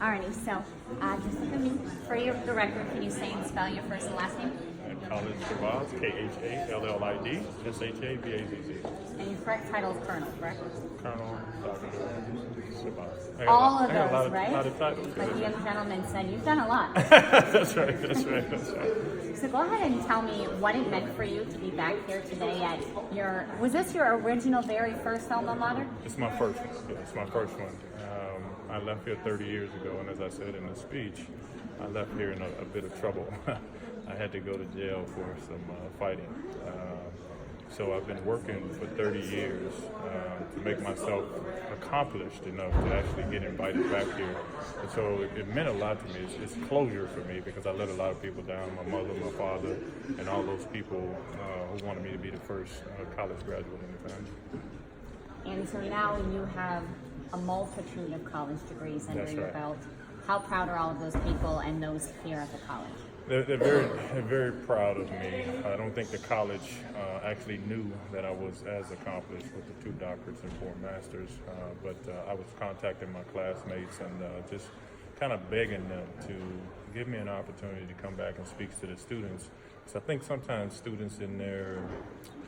Alrighty, so just look at me. For the record, can you say and spell your first and last name? Khallid Shabazz, Khallid-Shabazz. And your correct title is Colonel, correct? Colonel Dr. Shabazz. All of those, right? A lot of titles. Like the young gentleman said, you've done a lot. That's right. So go ahead and tell me what it meant for you to be back here today at was this your original very first alma mater? It's my first one. Yeah, it's my first one. I left here 30 years ago, and as I said in the speech, I left here in a bit of trouble. I had to go to jail for some fighting. So I've been working for 30 years to make myself accomplished enough to actually get invited back here. And so it meant a lot to me. It's closure for me because I let a lot of people down, my mother, my father, and all those people who wanted me to be the first college graduate in the family. And so now you have a multitude of college degrees under your belt. How proud are all of those people and those here at the college? They're very proud of me. I don't think the college actually knew that I was as accomplished with the 2 doctorates and 4 masters, but I was contacting my classmates and just kind of begging them to give me an opportunity to come back and speak to the students. So I think sometimes students in their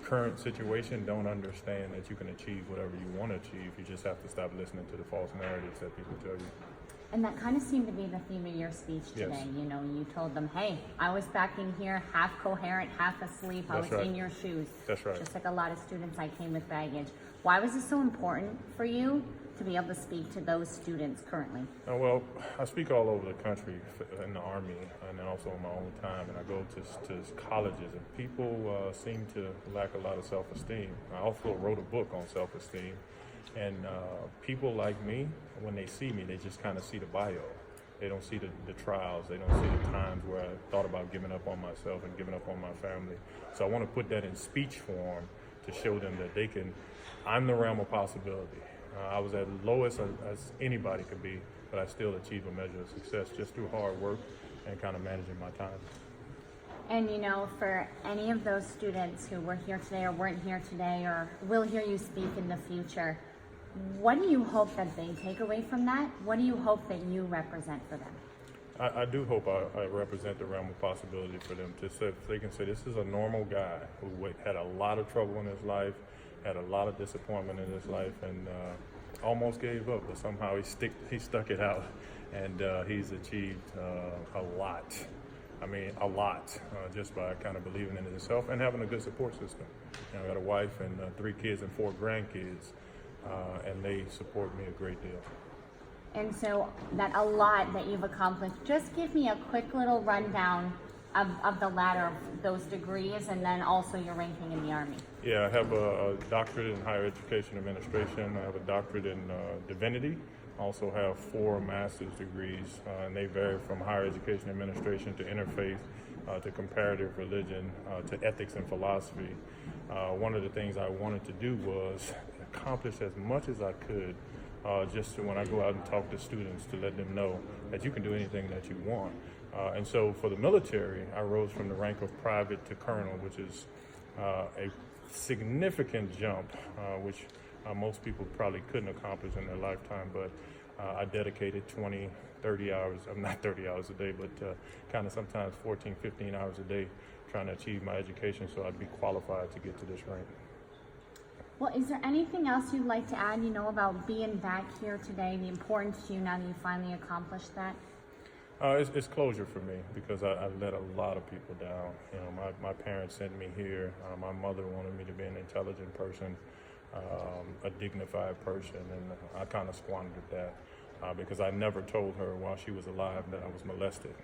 current situation don't understand that you can achieve whatever you want to achieve. You just have to stop listening to the false narratives that people tell you. And that kind of seemed to be the theme of your speech today. Yes. You know, you told them, hey, I was back in here half coherent, half asleep. I was in your shoes. That's right. Just like a lot of students, I came with baggage. Why was it so important for you to be able to speak to those students currently? Well, I speak all over the country in the Army and then also on my own time, and I go to colleges, and people seem to lack a lot of self-esteem. I also wrote a book on self-esteem, and people like me, when they see me, they just kind of see the bio. They don't see the trials. They don't see the times where I thought about giving up on myself and giving up on my family. So I want to put that in speech form to show them that I'm the realm of possibility. I was as low as anybody could be, but I still achieved a measure of success just through hard work and kind of managing my time. And you know, for any of those students who were here today or weren't here today or will hear you speak in the future, what do you hope that they take away from that? What do you hope that you represent for them? I do hope I represent the realm of possibility for them to say, they can say, this is a normal guy who had a lot of trouble in his life, had a lot of disappointment in his life, and almost gave up, but somehow he stuck it out, and he's achieved a lot. I mean, a lot, just by kind of believing in himself and having a good support system. You know, I got a wife and 3 kids and 4 grandkids, and they support me a great deal. And so that a lot that you've accomplished, just give me a quick little rundown of the ladder of those degrees and then also your ranking in the Army. Yeah, I have a doctorate in higher education administration. I have a doctorate in divinity. I also have 4 master's degrees, and they vary from higher education administration to interfaith, to comparative religion, to ethics and philosophy. One of the things I wanted to do was accomplish as much as I could, just to, when I go out and talk to students, to let them know that you can do anything that you want. And so for the military, I rose from the rank of private to colonel, which is a significant jump, which most people probably couldn't accomplish in their lifetime, but I dedicated 20, 30 hours, not 30 hours a day, but kind of sometimes 14, 15 hours a day trying to achieve my education so I'd be qualified to get to this rank. Well, is there anything else you'd like to add, you know, about being back here today, the importance to you now that you finally accomplished that? It's closure for me because I let a lot of people down. You know, my parents sent me here. My mother wanted me to be an intelligent person, a dignified person, and I kind of squandered that because I never told her while she was alive that I was molested.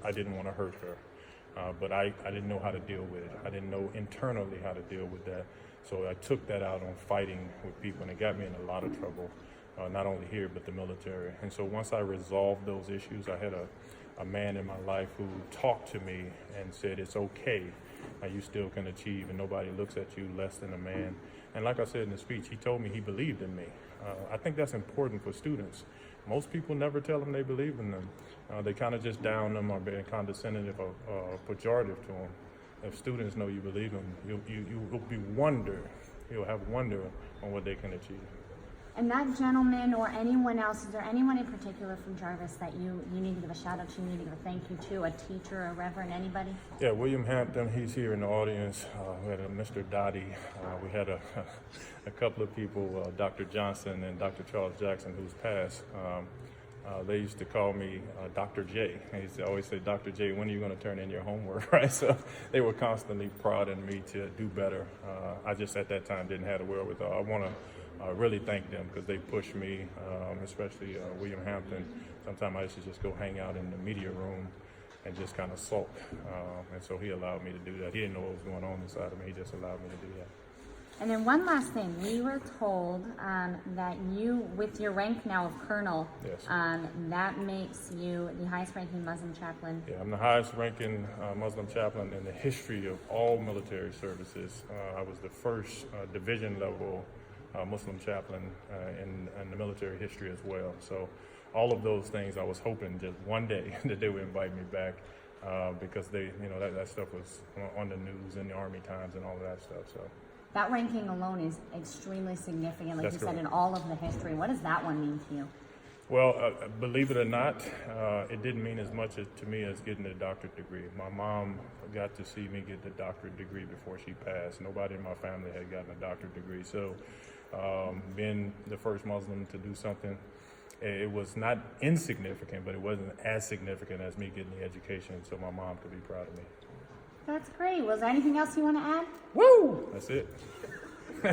I didn't want to hurt her, but I didn't know how to deal with it. I didn't know internally how to deal with that. So I took that out on fighting with people, and it got me in a lot of trouble. Not only here, but the military. And so once I resolved those issues, I had a man in my life who talked to me and said, it's okay, you still can achieve, and nobody looks at you less than a man. And like I said in the speech, he told me he believed in me. I think that's important for students. Most people never tell them they believe in them. They kind of just down them or being condescending or pejorative to them. If students know you believe in them, you'll have wonder on what they can achieve. And that gentleman or anyone else, is there anyone in particular from Jarvis that you need to give a shout out to, you need to give a thank you to, a teacher, a reverend, anybody? Yeah, William Hampton, he's here in the audience. We had a Mr. Dottie. We had a couple of people, Dr. Johnson and Dr. Charles Jackson, who's passed. They used to call me Dr. J. They used to always say, Dr. J, when are you going to turn in your homework, right? So they were constantly prodding me to do better. I just at that time didn't have the wherewithal. I want to really thank them because they pushed me, especially William Hampton. Sometimes I used to just go hang out in the media room and just kind of sulk. And so he allowed me to do that. He didn't know what was going on inside of me. He just allowed me to do that. And then one last thing, we were told that you, with your rank now of colonel, Yes. that makes you the highest ranking Muslim chaplain. Yeah, I'm the highest ranking Muslim chaplain in the history of all military services. I was the first division level Muslim chaplain in the military history as well. So all of those things, I was hoping just one day that they would invite me back because they, that stuff was on the news in the Army Times and all of that stuff. So. That ranking alone is extremely significant, like That's you said, correct. in all of the history. What does that one mean to you? Well, believe it or not, it didn't mean as much to me as getting a doctorate degree. My mom got to see me get the doctorate degree before she passed. Nobody in my family had gotten a doctorate degree. So being the first Muslim to do something, it was not insignificant, but it wasn't as significant as me getting the education, so my mom could be proud of me. That's great. Was there anything else you want to add? Woo! That's it.